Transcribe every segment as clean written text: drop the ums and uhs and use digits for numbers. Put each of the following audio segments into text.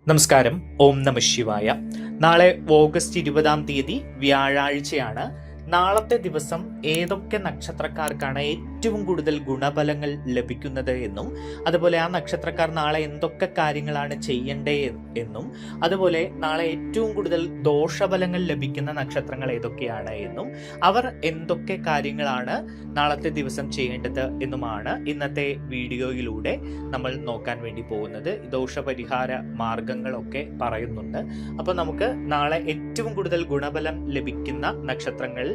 നമസ്കാരം. ഓം നമ ശിവായ. നാളെ ഓഗസ്റ്റ് 20 വ്യാഴാഴ്ചയാണ്. നാളത്തെ ദിവസം ഏതൊക്കെ നക്ഷത്രക്കാർക്കാണ് ഏറ്റവും കൂടുതൽ ഗുണഫലങ്ങൾ ലഭിക്കുന്നത് എന്നും അതുപോലെ ആ നക്ഷത്രക്കാർ നാളെ എന്തൊക്കെ കാര്യങ്ങളാണ് ചെയ്യേണ്ടേ എന്നും അതുപോലെ നാളെ ഏറ്റവും കൂടുതൽ ദോഷഫലങ്ങൾ ലഭിക്കുന്ന നക്ഷത്രങ്ങൾ ഏതൊക്കെയാണ് എന്നും അവർ എന്തൊക്കെ കാര്യങ്ങളാണ് നാളത്തെ ദിവസം ചെയ്യേണ്ടത് എന്നുമാണ് ഇന്നത്തെ വീഡിയോയിലൂടെ നമ്മൾ നോക്കാൻ വേണ്ടി പോകുന്നത്. ദോഷപരിഹാര മാർഗങ്ങളൊക്കെ പറയുന്നുണ്ട്. അപ്പോൾ നമുക്ക് നാളെ ഏറ്റവും കൂടുതൽ ഗുണഫലം ലഭിക്കുന്ന നക്ഷത്രങ്ങൾ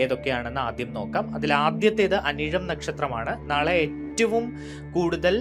ഏതൊക്കെയാണെന്ന് ആദ്യം നോക്കാം. അതിൽ ആദ്യത്തേത് അനിഴം നക്ഷത്രമാണ്. നാളെ ഏറ്റവും കൂടുതൽ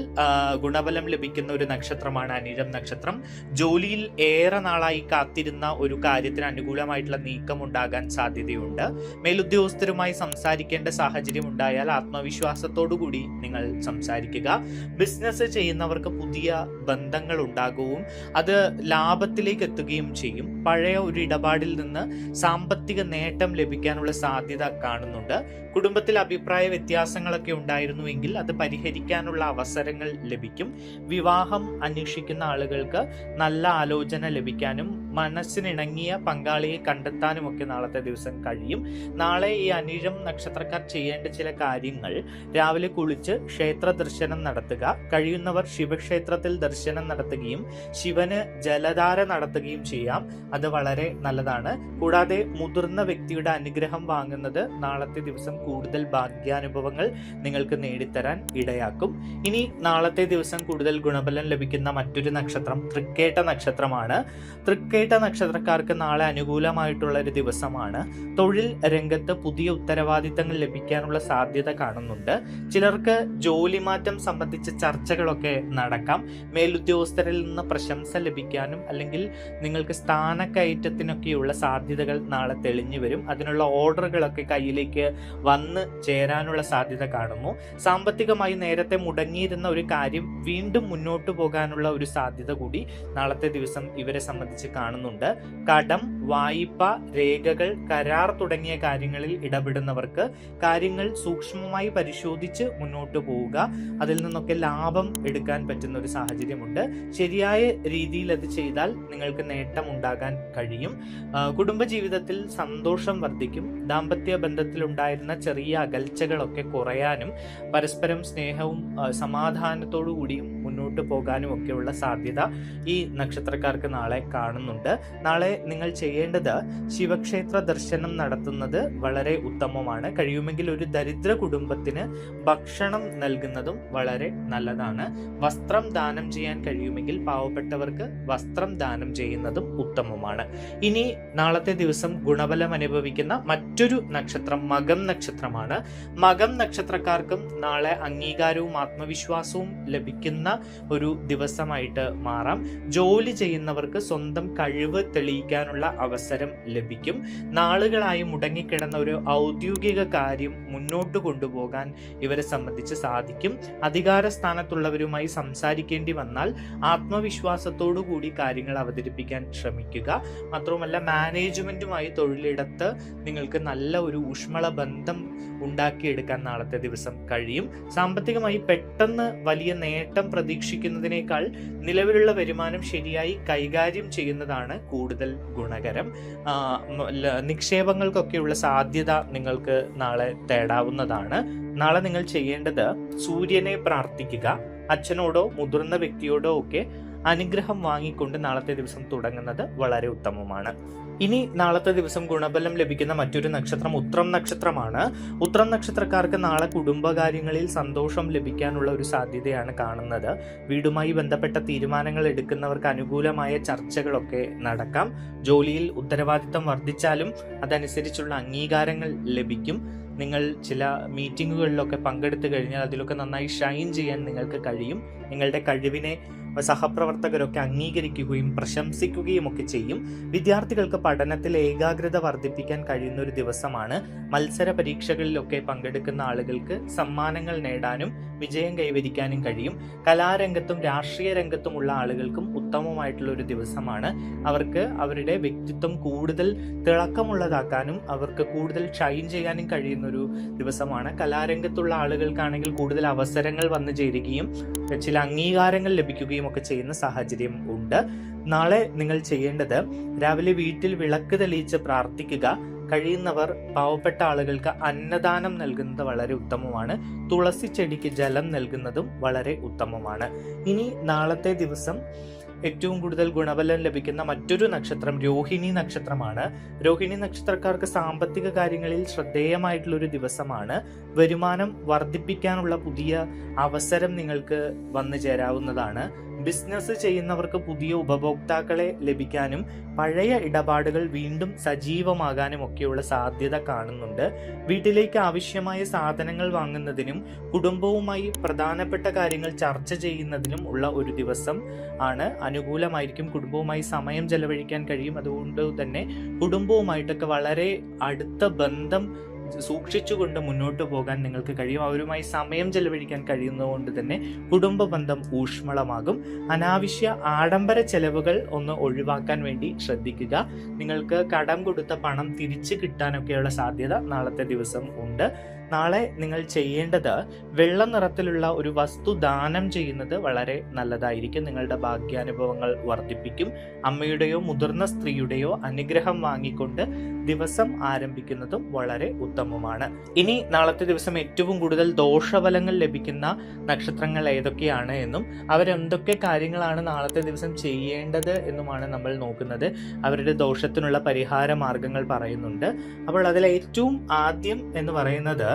ഗുണഫലം ലഭിക്കുന്ന ഒരു നക്ഷത്രമാണ് അനിഴം നക്ഷത്രം. ജോലിയിൽ ഏറെ നാളായി കാത്തിരുന്ന ഒരു കാര്യത്തിന് അനുകൂലമായിട്ടുള്ള നീക്കം ഉണ്ടാകാൻ സാധ്യതയുണ്ട്. മേലുദ്യോഗസ്ഥരുമായി സംസാരിക്കേണ്ട സാഹചര്യം ഉണ്ടായാൽ ആത്മവിശ്വാസത്തോടു കൂടി നിങ്ങൾ സംസാരിക്കുക. ബിസിനസ് ചെയ്യുന്നവർക്ക് പുതിയ ബന്ധങ്ങൾ ഉണ്ടാകുകയും അത് ലാഭത്തിലേക്ക് എത്തുകയും ചെയ്യും. പഴയ ഒരു ഇടപാടിൽ നിന്ന് സാമ്പത്തിക നേട്ടം ലഭിക്കാനുള്ള സാധ്യത കാണുന്നുണ്ട്. കുടുംബത്തിൽ അഭിപ്രായ വ്യത്യാസങ്ങളൊക്കെ ഉണ്ടായിരുന്നുവെങ്കിൽ അത് പരിഹരിക്കാനുള്ള അവസരങ്ങൾ ലഭിക്കും. വിവാഹം അന്വേഷിക്കുന്ന ആളുകൾക്ക് നല്ല ആലോചന ലഭിക്കാനും മനസ്സിനിണങ്ങിയ പങ്കാളിയെ കണ്ടെത്താനും ഒക്കെ നാളത്തെ ദിവസം കഴിയും. നാളെ ഈ അനിഴം നക്ഷത്രക്കാർ ചെയ്യേണ്ട ചില കാര്യങ്ങൾ: രാവിലെ കുളിച്ച് ക്ഷേത്ര ദർശനം നടത്തുക. കഴിയുന്നവർ ശിവക്ഷേത്രത്തിൽ ദർശനം നടത്തുകയും ശിവന് ജലധാര നടത്തുകയും ചെയ്യാം. അത് വളരെ നല്ലതാണ്. കൂടാതെ മുതിർന്ന വ്യക്തിയുടെ അനുഗ്രഹം വാങ്ങുന്നത് നാളത്തെ ദിവസം കൂടുതൽ ഭാഗ്യാനുഭവങ്ങൾ നിങ്ങൾക്ക് നേടിത്തരാൻ ഇടയാക്കും. ഇനി നാളത്തെ ദിവസം കൂടുതൽ ഗുണഫലം ലഭിക്കുന്ന മറ്റൊരു നക്ഷത്രം തൃക്കേട്ട നക്ഷത്രമാണ്. തൃക്കേട്ട നക്ഷത്രക്കാർക്ക് നാളെ അനുകൂലമായിട്ടുള്ള ഒരു ദിവസമാണ്. തൊഴിൽ രംഗത്ത് പുതിയ ഉത്തരവാദിത്തങ്ങൾ ലഭിക്കാനുള്ള സാധ്യത കാണുന്നുണ്ട്. ചിലർക്ക് ജോലി മാറ്റം സംബന്ധിച്ച ചർച്ചകളൊക്കെ നടക്കാം. മേലുദ്യോഗസ്ഥരിൽ നിന്ന് പ്രശംസ ലഭിക്കാനും അല്ലെങ്കിൽ നിങ്ങൾക്ക് സ്ഥാനക്കയറ്റത്തിനൊക്കെയുള്ള സാധ്യതകൾ നാളെ തെളിഞ്ഞു വരും. അതിനുള്ള ഓർഡറുകളൊക്കെ കയ്യിലേക്ക് വന്ന് ചേരാനുള്ള സാധ്യത കാണുന്നു. സാമ്പത്തികമായി നേരത്തെ മുടങ്ങിയിരുന്ന ഒരു കാര്യം വീണ്ടും മുന്നോട്ട് പോകാനുള്ള ഒരു സാധ്യത കൂടി നാളത്തെ ദിവസം ഇവരെ സംബന്ധിച്ച് കാണുന്നുണ്ട്. കടം, വായ്പ, രേഖകൾ, കരാർ തുടങ്ങിയ കാര്യങ്ങളിൽ ഇടപെടുന്നവർക്ക് കാര്യങ്ങൾ സൂക്ഷ്മമായി പരിശോധിച്ച് മുന്നോട്ട് പോവുക. അതിൽ നിന്നൊക്കെ ലാഭം എടുക്കാൻ പറ്റുന്ന ഒരു സാഹചര്യമുണ്ട്. ശരിയായ രീതിയിൽ അത് ചെയ്താൽ നിങ്ങൾക്ക് നേട്ടം ഉണ്ടാകാൻ കഴിയും. കുടുംബജീവിതത്തിൽ സന്തോഷം വർദ്ധിക്കും. ദാമ്പത്യ ബന്ധത്തിലുണ്ടായിരുന്ന ചെറിയ അകൽച്ചകളൊക്കെ കുറയാനും പരസ്പരം സ്നേഹവും സമാധാനത്തോടു കൂടിയും മുന്നോട്ട് പോകാനും ഒക്കെയുള്ള സാധ്യത ഈ നക്ഷത്രക്കാർക്ക് നാളെ കാണുന്നുണ്ട്. നാളെ നിങ്ങൾ ചെയ്യേണ്ടത് ശിവക്ഷേത്ര ദർശനം നടത്തുന്നത് വളരെ ഉത്തമമാണ്. കഴിയുമെങ്കിൽ ഒരു ദരിദ്ര കുടുംബത്തിന് ഭക്ഷണം നൽകുന്നതും വളരെ നല്ലതാണ്. വസ്ത്രം ദാനം ചെയ്യാൻ കഴിയുമെങ്കിൽ പാവപ്പെട്ടവർക്ക് വസ്ത്രം ദാനം ചെയ്യുന്നതും ഉത്തമമാണ്. ഇനി നാളത്തെ ദിവസം ഗുണഫലം അനുഭവിക്കുന്ന മറ്റൊരു നക്ഷത്രം മകം നക്ഷത്രമാണ്. മകം നക്ഷത്രക്കാർക്കും നാളെ അംഗീകാരവും ആത്മവിശ്വാസവും ലഭിക്കുന്ന ഒരു ദിവസമായിട്ട് മാറാം. ജോലി ചെയ്യുന്നവർക്ക് സ്വന്തം കഴിവ് തെളിയിക്കാനുള്ള അവസരം ലഭിക്കും. നാളുകളായി മുടങ്ങിക്കിടന്ന ഒരു ഔദ്യോഗിക കാര്യം മുന്നോട്ട് കൊണ്ടുപോകാൻ ഇവരെ സംബന്ധിച്ച് സാധിക്കും. അധികാര സ്ഥാനത്തുള്ളവരുമായി സംസാരിക്കേണ്ടി വന്നാൽ ആത്മവിശ്വാസത്തോടു കൂടി കാര്യങ്ങൾ അവതരിപ്പിക്കാൻ ശ്രമിക്കുക. മാത്രവുമല്ല, മാനേജ്മെന്റുമായി തൊഴിലിടത്ത് നിങ്ങൾക്ക് നല്ല ഒരു ഊഷ്മള ബന്ധം ഉണ്ടാക്കിയെടുക്കാൻ നാളത്തെ ദിവസം കഴിയും. സാമ്പത്തികമായി പെട്ടെന്ന് വലിയ നേട്ടം പ്രതീക്ഷിക്കുന്നതിനേക്കാൾ നിലവിലുള്ള വരുമാനം ശരിയായി കൈകാര്യം ചെയ്യുന്നതാണ് കൂടുതൽ ഗുണകരം. നിക്ഷേപങ്ങൾക്കൊക്കെയുള്ള സാധ്യത നിങ്ങൾക്ക് നാളെ തേടാവുന്നതാണ്. നാളെ നിങ്ങൾ ചെയ്യേണ്ടത് സൂര്യനെ പ്രാർത്ഥിക്കുക. അച്ഛനോടോ മുതിർന്ന വ്യക്തിയോടോ ഒക്കെ അനുഗ്രഹം വാങ്ങിക്കൊണ്ട് നാളത്തെ ദിവസം തുടങ്ങുന്നത് വളരെ ഉത്തമമാണ്. ഇനി നാളത്തെ ദിവസം ഗുണഫലം ലഭിക്കുന്ന മറ്റൊരു നക്ഷത്രം ഉത്രം നക്ഷത്രമാണ്. ഉത്രം നക്ഷത്രക്കാർക്ക് നാളെ കുടുംബകാര്യങ്ങളിൽ സന്തോഷം ലഭിക്കാനുള്ള ഒരു സാധ്യതയാണ് കാണുന്നത്. വീടുമായി ബന്ധപ്പെട്ട തീരുമാനങ്ങൾ എടുക്കുന്നവർക്ക് അനുകൂലമായ ചർച്ചകളൊക്കെ നടക്കാം. ജോലിയിൽ ഉത്തരവാദിത്തം വർദ്ധിച്ചാലും അതനുസരിച്ചുള്ള അംഗീകാരങ്ങൾ ലഭിക്കും. നിങ്ങൾ ചില മീറ്റിങ്ങുകളിലൊക്കെ പങ്കെടുത്തു കഴിഞ്ഞാൽ അതിലൊക്കെ നന്നായി ഷൈൻ ചെയ്യാൻ നിങ്ങൾക്ക് കഴിയും. നിങ്ങളുടെ കഴിവിനെ സഹപ്രവർത്തകരൊക്കെ അംഗീകരിക്കുകയും പ്രശംസിക്കുകയും ഒക്കെ ചെയ്യും. വിദ്യാർത്ഥികൾക്ക് പഠനത്തിൽ ഏകാഗ്രത വർദ്ധിപ്പിക്കാൻ കഴിയുന്ന ഒരു ദിവസമാണ്. മത്സര പരീക്ഷകളിലൊക്കെ പങ്കെടുക്കുന്ന ആളുകൾക്ക് സമ്മാനങ്ങൾ നേടാനും വിജയം കൈവരിക്കാനും കഴിയും. കലാരംഗത്തും രാഷ്ട്രീയ രംഗത്തുമുള്ള ആളുകൾക്കും ഉത്തമമായിട്ടുള്ള ഒരു ദിവസമാണ്. അവർക്ക് അവരുടെ വ്യക്തിത്വം കൂടുതൽ തിളക്കമുള്ളതാക്കാനും അവർക്ക് കൂടുതൽ ഷൈൻ ചെയ്യാനും കഴിയുന്നൊരു ദിവസമാണ്. കലാരംഗത്തുള്ള ആളുകൾക്കാണെങ്കിൽ കൂടുതൽ അവസരങ്ങൾ വന്നു ചേരുകയും ചില അംഗീകാരങ്ങൾ ലഭിക്കുകയും ഒക്കെ ചെയ്യുന്ന സാഹചര്യം ഉണ്ട്. നാളെ നിങ്ങൾ ചെയ്യേണ്ടത് രാവിലെ വീട്ടിൽ വിളക്ക് തെളിയിച്ച് പ്രാർത്ഥിക്കുക. കഴിയുന്നവർ പാവപ്പെട്ട ആളുകൾക്ക് അന്നദാനം നൽകുന്നത് വളരെ ഉത്തമമാണ്. തുളസി ചെടിക്ക് ജലം നൽകുന്നതും വളരെ ഉത്തമമാണ്. ഇനി നാളത്തെ ദിവസം ഏറ്റവും കൂടുതൽ ഗുണഫലം ലഭിക്കുന്ന മറ്റൊരു നക്ഷത്രം രോഹിണി നക്ഷത്രമാണ്. രോഹിണി നക്ഷത്രക്കാർക്ക് സാമ്പത്തിക കാര്യങ്ങളിൽ ശ്രദ്ധേയമായിട്ടുള്ള ഒരു ദിവസമാണ്. വരുമാനം വർദ്ധിപ്പിക്കാനുള്ള പുതിയ അവസരം നിങ്ങൾക്ക് വന്നു ചേരാവുന്നതാണ്. ബിസിനസ് ചെയ്യുന്നവർക്ക് പുതിയ ഉപഭോക്താക്കളെ ലഭിക്കാനും പഴയ ഇടപാടുകൾ വീണ്ടും സജീവമാകാനും ഒക്കെയുള്ള സാധ്യത കാണുന്നുണ്ട്. വീട്ടിലേക്ക് ആവശ്യമായ സാധനങ്ങൾ വാങ്ങുന്നതിനും കുടുംബവുമായി പ്രധാനപ്പെട്ട കാര്യങ്ങൾ ചർച്ച ചെയ്യുന്നതിനും ഉള്ള ഒരു ദിവസം ആണ്. അനുകൂലമായിരിക്കും. കുടുംബവുമായി സമയം ചെലവഴിക്കാൻ കഴിയും. അതുകൊണ്ട് തന്നെ കുടുംബവുമായിട്ടൊക്കെ വളരെ അടുത്ത ബന്ധം സൂക്ഷിച്ചുകൊണ്ട് മുന്നോട്ട് പോകാൻ നിങ്ങൾക്ക് കഴിയും. അവരുമായി സമയം ചെലവഴിക്കാൻ കഴിയുന്നതുകൊണ്ട് തന്നെ കുടുംബ ബന്ധം ഊഷ്മളമാകും. അനാവശ്യ ആഡംബര ചെലവുകൾ ഒന്ന് ഒഴിവാക്കാൻ വേണ്ടി ശ്രദ്ധിക്കുക. നിങ്ങൾക്ക് കടം കൊടുത്ത പണം തിരിച്ചു കിട്ടാനൊക്കെയുള്ള സാധ്യത നാളത്തെ ദിവസം ഉണ്ട്. നാളെ നിങ്ങൾ ചെയ്യേണ്ടത് വെള്ള നിറത്തിലുള്ള ഒരു വസ്തു ദാനം ചെയ്യുന്നത് വളരെ നല്ലതായിരിക്കും. നിങ്ങളുടെ ഭാഗ്യാനുഭവങ്ങൾ വർദ്ധിപ്പിക്കും. അമ്മയുടെയോ മുതിർന്ന സ്ത്രീയുടെയോ അനുഗ്രഹം വാങ്ങിക്കൊണ്ട് ദിവസം ആരംഭിക്കുന്നതും വളരെ ഉത്തമമാണ്. ഇനി നാളത്തെ ദിവസം ഏറ്റവും കൂടുതൽ ദോഷഫലങ്ങൾ ലഭിക്കുന്ന നക്ഷത്രങ്ങൾ ഏതൊക്കെയാണ് എന്നും അവരെന്തൊക്കെ കാര്യങ്ങളാണ് നാളത്തെ ദിവസം ചെയ്യേണ്ടത് എന്നുമാണ് നമ്മൾ നോക്കുന്നത്. അവരുടെ ദോഷത്തിനുള്ള പരിഹാര മാർഗങ്ങൾ പറയുന്നുണ്ട്. അപ്പോൾ അതിൽ ഏറ്റവും ആദ്യം എന്ന് പറയുന്നത്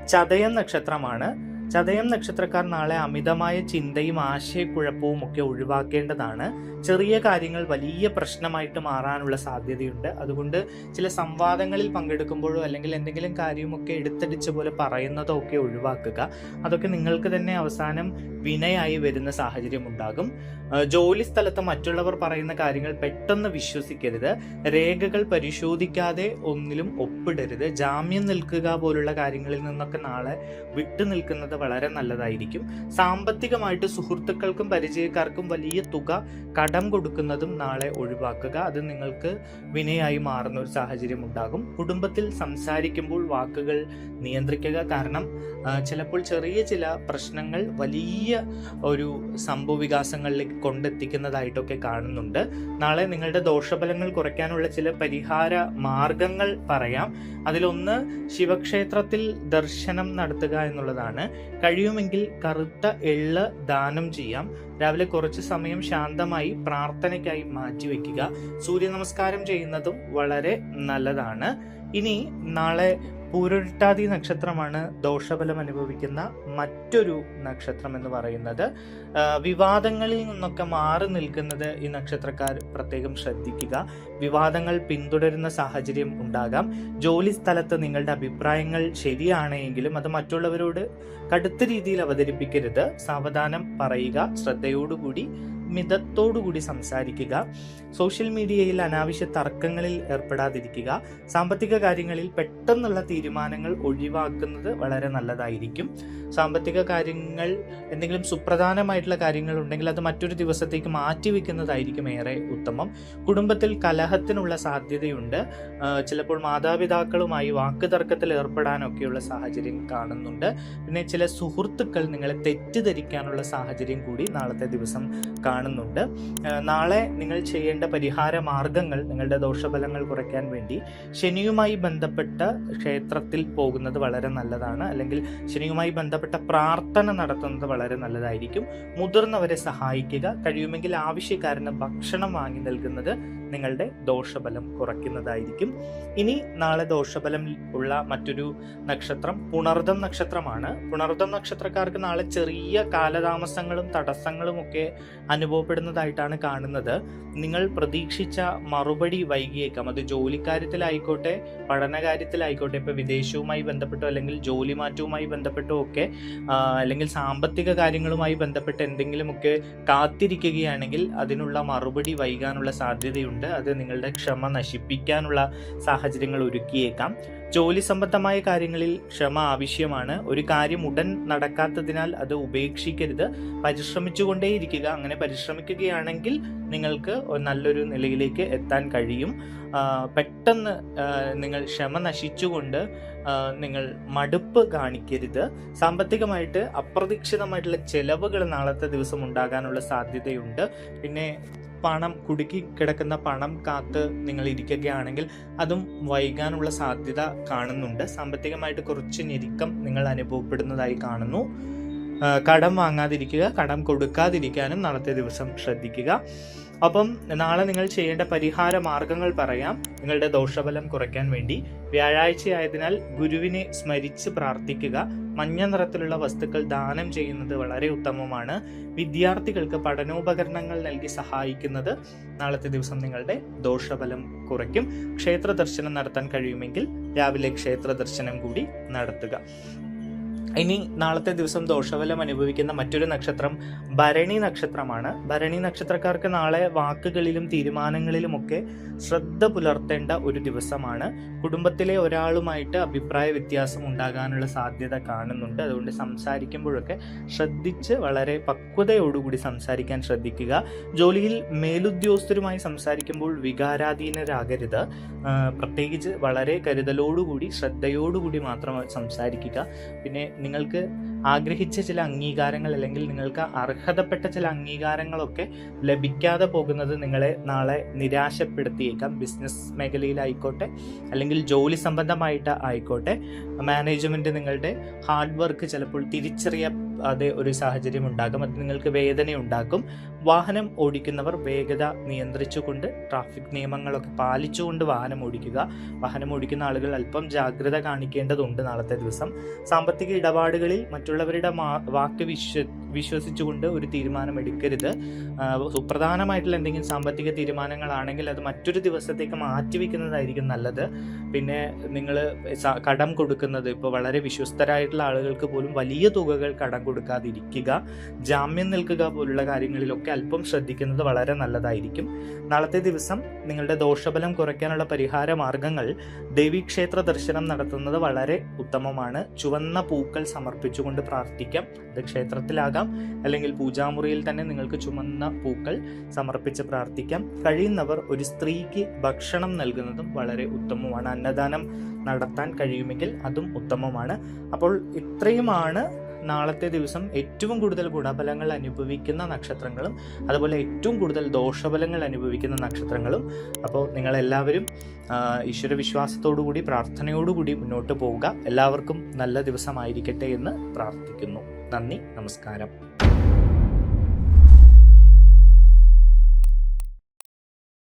ചതയം നക്ഷത്രമാണ്. ചതയം നക്ഷത്രക്കാർ നാളെ അമിതമായ ചിന്തയും ആശയക്കുഴപ്പവും ഒക്കെ ഒഴിവാക്കേണ്ടതാണ്. ചെറിയ കാര്യങ്ങൾ വലിയ പ്രശ്നമായിട്ട് മാറാനുള്ള സാധ്യതയുണ്ട്. അതുകൊണ്ട് ചില സംവാദങ്ങളിൽ പങ്കെടുക്കുമ്പോഴോ അല്ലെങ്കിൽ എന്തെങ്കിലും കാര്യമൊക്കെ എടുത്തടിച്ച പോലെ പറയുന്നതോ ഒക്കെ ഒഴിവാക്കുക. അതൊക്കെ നിങ്ങൾക്ക് തന്നെ അവസാനം വിനയായി വരുന്ന സാഹചര്യം ഉണ്ടാകും. ജോലി സ്ഥലത്ത് മറ്റുള്ളവർ പറയുന്ന കാര്യങ്ങൾ പെട്ടെന്ന് വിശ്വസിക്കരുത്. രേഖകൾ പരിശോധിക്കാതെ ഒന്നിലും ഒപ്പിടരുത്. ജാമ്യം നിൽക്കുക പോലുള്ള കാര്യങ്ങളിൽ നിന്നൊക്കെ നാളെ വിട്ടുനിൽക്കുന്നത് വളരെ നല്ലതായിരിക്കും. സാമ്പത്തികമായിട്ട് സുഹൃത്തുക്കൾക്കും പരിചയക്കാർക്കും വലിയ തുക കടം കൊടുക്കുന്നതും നാളെ ഒഴിവാക്കുക. അത് നിങ്ങൾക്ക് വിനയായി മാറുന്ന ഒരു സാഹചര്യം ഉണ്ടാകും. കുടുംബത്തിൽ സംസാരിക്കുമ്പോൾ വാക്കുകൾ നിയന്ത്രിക്കുക. കാരണം ചിലപ്പോൾ ചെറിയ ചില പ്രശ്നങ്ങൾ വലിയ ഒരു സംഭവവികാസങ്ങളിലേക്ക് കൊണ്ടെത്തിക്കുന്നതായിട്ടൊക്കെ കാണുന്നുണ്ട്. നാളെ നിങ്ങളുടെ ദോഷഫലങ്ങൾ കുറയ്ക്കാനുള്ള ചില പരിഹാര മാർഗങ്ങൾ പറയാം. അതിലൊന്ന് ശിവക്ഷേത്രത്തിൽ ദർശനം നടത്തുക എന്നുള്ളതാണ്. കഴിയുമെങ്കിൽ കറുത്ത എള്ള് ദാനം ചെയ്യാം. രാവിലെ കുറച്ച് സമയം ശാന്തമായി പ്രാർത്ഥനയ്ക്കായി മാറ്റിവെക്കുക. സൂര്യ നമസ്കാരം ചെയ്യുന്നതും വളരെ നല്ലതാണ്. ഇനി നാളെ പൂരുരുട്ടാതി നക്ഷത്രമാണ് ദോഷഫലം അനുഭവിക്കുന്ന മറ്റൊരു നക്ഷത്രം എന്ന് പറയുന്നത്. വിവാദങ്ങളിൽ നിന്നൊക്കെ മാറി നിൽക്കുന്നത് ഈ നക്ഷത്രക്കാർ പ്രത്യേകം ശ്രദ്ധിക്കുക. വിവാദങ്ങൾ പിന്തുടരുന്ന സാഹചര്യം ഉണ്ടാകാം. ജോലി സ്ഥലത്ത് നിങ്ങളുടെ അഭിപ്രായങ്ങൾ ശരിയാണെങ്കിലും അത് മറ്റുള്ളവരോട് കടുത്ത രീതിയിൽ അവതരിപ്പിക്കരുത്. സാവധാനം പറയുക. ശ്രദ്ധയോടുകൂടി മിതത്തോടുകൂടി സംസാരിക്കുക. സോഷ്യൽ മീഡിയയിൽ അനാവശ്യ തർക്കങ്ങളിൽ ഏർപ്പെടാതിരിക്കുക. സാമ്പത്തിക കാര്യങ്ങളിൽ പെട്ടെന്നുള്ള തീരുമാനങ്ങൾ ഒഴിവാക്കുന്നത് വളരെ നല്ലതായിരിക്കും. സാമ്പത്തിക കാര്യങ്ങൾ എന്തെങ്കിലും സുപ്രധാനമായിട്ടുള്ള കാര്യങ്ങൾ ഉണ്ടെങ്കിൽ അത് മറ്റൊരു ദിവസത്തേക്ക് മാറ്റിവെക്കുന്നതായിരിക്കും ഏറെ ഉത്തമം. കുടുംബത്തിൽ കലഹത്തിനുള്ള സാധ്യതയുണ്ട്. ചിലപ്പോൾ മാതാപിതാക്കളുമായി വാക്കുതർക്കത്തിൽ ഏർപ്പെടാനൊക്കെയുള്ള സാഹചര്യം കാണുന്നുണ്ട്. പിന്നെ ചില സുഹൃത്തുക്കൾ നിങ്ങളെ തെറ്റിദ്ധരിക്കാനുള്ള സാഹചര്യം കൂടി നാളത്തെ ദിവസം കാണുന്നുണ്ട്. നാളെ നിങ്ങൾ ചെയ്യേണ്ട പരിഹാര മാർഗങ്ങൾ നിങ്ങളുടെ ദോഷഫലങ്ങൾ കുറയ്ക്കാൻ വേണ്ടി ശനിയുമായി ബന്ധപ്പെട്ട ക്ഷേത്രത്തിൽ പോകുന്നത് വളരെ നല്ലതാണ്. അല്ലെങ്കിൽ ശനിയുമായി ബന്ധപ്പെട്ട പ്രാർത്ഥന നടത്തുന്നത് വളരെ നല്ലതായിരിക്കും. മുതിർന്നവരെ സഹായിക്കുക. കഴിയുമെങ്കിൽ ആവശ്യക്കാരന് ഭക്ഷണം വാങ്ങി നൽകുന്നത് നിങ്ങളുടെ ദോഷഫലം കുറയ്ക്കുന്നതായിരിക്കും. ഇനി നാളെ ദോഷഫലം ഉള്ള മറ്റൊരു നക്ഷത്രം പുണർദം നക്ഷത്രമാണ്. പുണർദം നക്ഷത്രക്കാർക്ക് നാളെ ചെറിയ കാലതാമസങ്ങളും തടസ്സങ്ങളും ഒക്കെ അനുഭവപ്പെടുന്നതായിട്ടാണ് കാണുന്നത്. നിങ്ങൾ പ്രതീക്ഷിച്ച മറുപടി വൈകിയേക്കാം. അത് ജോലിക്കാര്യത്തിലായിക്കോട്ടെ പഠനകാര്യത്തിലായിക്കോട്ടെ. ഇപ്പോൾ വിദേശവുമായി ബന്ധപ്പെട്ടോ അല്ലെങ്കിൽ ജോലി മാറ്റവുമായി ബന്ധപ്പെട്ടോ ഒക്കെ അല്ലെങ്കിൽ സാമ്പത്തിക കാര്യങ്ങളുമായി ബന്ധപ്പെട്ട് എന്തെങ്കിലുമൊക്കെ കാത്തിരിക്കുകയാണെങ്കിൽ അതിനുള്ള മറുപടി വൈകാനുള്ള സാധ്യതയുണ്ട്. അത് നിങ്ങളുടെ ക്ഷമ നശിപ്പിക്കാനുള്ള സാഹചര്യങ്ങൾ ഒരുക്കിയേക്കാം. ജോലി സംബന്ധമായ കാര്യങ്ങളിൽ ക്ഷമ ആവശ്യമാണ്. ഒരു കാര്യം ഉടൻ നടക്കാത്തതിനാൽ അത് ഉപേക്ഷിക്കരുത്. പരിശ്രമിച്ചുകൊണ്ടേയിരിക്കുക. അങ്ങനെ പരിശ്രമിക്കുകയാണെങ്കിൽ നിങ്ങൾക്ക് നല്ലൊരു നിലയിലേക്ക് എത്താൻ കഴിയും. പെട്ടെന്ന് നിങ്ങൾ ക്ഷമ നശിച്ചുകൊണ്ട് നിങ്ങൾ മടുപ്പ് കാണിക്കരുത്. സാമ്പത്തികമായിട്ട് അപ്രതീക്ഷിതമായിട്ടുള്ള ചെലവുകൾ നാളത്തെ ദിവസം ഉണ്ടാകാനുള്ള സാധ്യതയുണ്ട്. പിന്നെ പണം കുടുക്കി കിടക്കുന്ന പണം കാത്ത് നിങ്ങൾ ഇരിക്കുകയാണെങ്കിൽ അതും വൈകാനുള്ള സാധ്യത കാണുന്നുണ്ട്. സാമ്പത്തികമായിട്ട് കുറച്ച് ഞെരുക്കം നിങ്ങൾ അനുഭവപ്പെടുന്നതായി കാണുന്നു. കടം വാങ്ങാതിരിക്കുക, കടം കൊടുക്കാതിരിക്കാനും നാളത്തെ ദിവസം ശ്രദ്ധിക്കുക. അപ്പം നാളെ നിങ്ങൾ ചെയ്യേണ്ട പരിഹാര മാർഗങ്ങൾ പറയാം. നിങ്ങളുടെ ദോഷഫലം കുറയ്ക്കാൻ വേണ്ടി വ്യാഴാഴ്ചയായതിനാൽ ഗുരുവിനെ സ്മരിച്ച് പ്രാർത്ഥിക്കുക. മഞ്ഞ നിറത്തിലുള്ള വസ്തുക്കൾ ദാനം ചെയ്യുന്നത് വളരെ ഉത്തമമാണ്. വിദ്യാർത്ഥികൾക്ക് പഠനോപകരണങ്ങൾ നൽകി സഹായിക്കുന്നത് നാളത്തെ ദിവസം നിങ്ങളുടെ ദോഷഫലം കുറയ്ക്കും. ക്ഷേത്ര ദർശനം നടത്താൻ കഴിയുമെങ്കിൽ രാവിലെ ക്ഷേത്ര ദർശനം കൂടി നടത്തുക. ഇനി നാളത്തെ ദിവസം ദോഷഫലം അനുഭവിക്കുന്ന മറ്റൊരു നക്ഷത്രം ഭരണി നക്ഷത്രമാണ്. ഭരണി നക്ഷത്രക്കാർക്ക് നാളെ വാക്കുകളിലും തീരുമാനങ്ങളിലുമൊക്കെ ശ്രദ്ധ പുലർത്തേണ്ട ഒരു ദിവസമാണ്. കുടുംബത്തിലെ ഒരാളുമായിട്ട് അഭിപ്രായ വ്യത്യാസം ഉണ്ടാകാനുള്ള സാധ്യത കാണുന്നുണ്ട്. അതുകൊണ്ട് സംസാരിക്കുമ്പോഴൊക്കെ ശ്രദ്ധിച്ച് വളരെ പക്വതയോടുകൂടി സംസാരിക്കാൻ ശ്രദ്ധിക്കുക. ജോലിയിൽ മേലുദ്യോഗസ്ഥരുമായി സംസാരിക്കുമ്പോൾ വികാരാധീനരാകരുത്. പ്രത്യേകിച്ച് വളരെ കരുതലോടുകൂടി ശ്രദ്ധയോടുകൂടി മാത്രം സംസാരിക്കുക. പിന്നെ നിങ്ങൾക്ക് ആഗ്രഹിച്ച ചില അംഗീകാരങ്ങൾ അല്ലെങ്കിൽ നിങ്ങൾക്ക് അർഹതപ്പെട്ട ചില അംഗീകാരങ്ങളൊക്കെ ലഭിക്കാതെ പോകുന്നത് നിങ്ങളെ നാളെ നിരാശപ്പെടുത്തിയേക്കാം. ബിസിനസ് മേഖലയിലായിക്കോട്ടെ അല്ലെങ്കിൽ ജോലി സംബന്ധമായിട്ട് ആയിക്കോട്ടെ, മാനേജ്മെൻറ്റ് നിങ്ങളുടെ ഹാർഡ് വർക്ക് ചിലപ്പോൾ തിരിച്ചറിയാതെ ഒരു സാഹചര്യം ഉണ്ടാകും. അത് നിങ്ങൾക്ക് വേദന ഉണ്ടാക്കും. വാഹനം ഓടിക്കുന്നവർ വേഗത നിയന്ത്രിച്ചുകൊണ്ട് ട്രാഫിക് നിയമങ്ങളൊക്കെ പാലിച്ചുകൊണ്ട് വാഹനം ഓടിക്കുക. വാഹനം ഓടിക്കുന്ന ആളുകൾ അല്പം ജാഗ്രത കാണിക്കേണ്ടതുണ്ട് നാളത്തെ ദിവസം. സാമ്പത്തിക ഇടപാടുകളിൽ മറ്റുള്ളവരുടെ വാക്ക് വിശ്വസിച്ചുകൊണ്ട് ഒരു തീരുമാനം എടുക്കരുത്. സുപ്രധാനമായിട്ടുള്ള എന്തെങ്കിലും സാമ്പത്തിക തീരുമാനങ്ങളാണെങ്കിൽ അത് മറ്റൊരു ദിവസത്തേക്ക് മാറ്റിവെക്കുന്നതായിരിക്കും നല്ലത്. പിന്നെ നിങ്ങൾ കടം കൊടുക്കുന്നത്, ഇപ്പോൾ വളരെ വിശ്വസ്തരായിട്ടുള്ള ആളുകൾക്ക് പോലും വലിയ തുകകൾ കടം കൊടുക്കാതിരിക്കുക. ജാമ്യം നിൽക്കുക പോലുള്ള കാര്യങ്ങളിലൊക്കെ അല്പം ശ്രദ്ധിക്കുന്നത് വളരെ നല്ലതായിരിക്കും. നാളത്തെ ദിവസം നിങ്ങളുടെ ദോഷഫലം കുറയ്ക്കാനുള്ള പരിഹാര മാർഗങ്ങൾ ദേവീക്ഷേത്ര ദർശനം നടത്തുന്നത് വളരെ ഉത്തമമാണ്. ചുവന്ന പൂക്കൾ സമർപ്പിച്ചുകൊണ്ട് പ്രാർത്ഥിക്കാം. അത് ക്ഷേത്രത്തിലാകാം അല്ലെങ്കിൽ പൂജാമുറിയിൽ തന്നെ നിങ്ങൾക്ക് ചുമന്ന പൂക്കൾ സമർപ്പിച്ച് പ്രാർത്ഥിക്കാം. കഴിയുന്നവർ ഒരു സ്ത്രീക്ക് ഭക്ഷണം നൽകുന്നതും വളരെ ഉത്തമമാണ്. അന്നദാനം നടത്താൻ കഴിയുമെങ്കിൽ അതും ഉത്തമമാണ്. അപ്പോൾ ഇത്രയുമാണ് നാളത്തെ ദിവസം ഏറ്റവും കൂടുതൽ ഗുണഫലങ്ങൾ അനുഭവിക്കുന്ന നക്ഷത്രങ്ങളും അതുപോലെ ഏറ്റവും കൂടുതൽ ദോഷഫലങ്ങൾ അനുഭവിക്കുന്ന നക്ഷത്രങ്ങളും. അപ്പോൾ നിങ്ങളെല്ലാവരും ഈശ്വരവിശ്വാസത്തോടുകൂടി പ്രാർത്ഥനയോടുകൂടി മുന്നോട്ട് പോവുക. എല്ലാവർക്കും നല്ല ദിവസമായിരിക്കട്ടെ എന്ന് പ്രാർത്ഥിക്കുന്നു. നന്ദി, നമസ്കാരം.